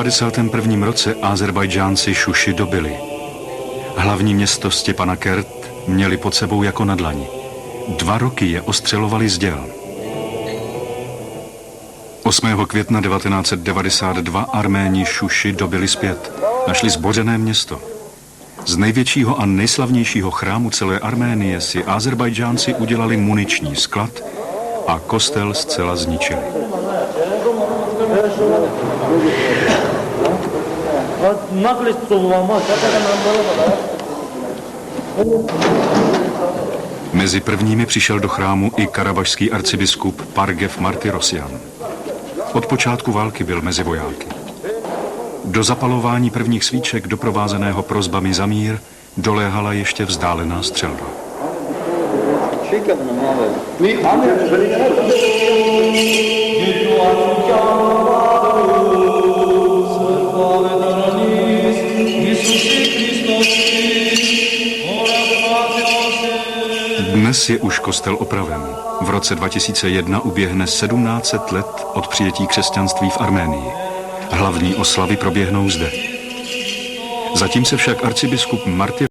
51. roce Ázerbájdžánci Šuši dobyli. Hlavní město Stěpanakert měli pod sebou jako na dlani. 2 roky je ostřelovali z děl. 8. května 1992 Arméni Šuši dobyli zpět. Našli zbořené město. Z největšího a nejslavnějšího chrámu celé Arménie si Ázerbájdžánci udělali muniční sklad a kostel zcela zničili. Mezi prvními přišel do chrámu i karabašský arcibiskup Pargev Martyrosyan. Od počátku války byl mezi vojáky. Do zapalování prvních svíček, doprovázeného prosbami za mír, doléhala ještě vzdálená střelba. Dnes je už kostel opraven. V roce 2001 uběhne 1700 let od přijetí křesťanství v Arménii. Hlavní oslavy proběhnou zde. Zatím se však arcibiskup Martyr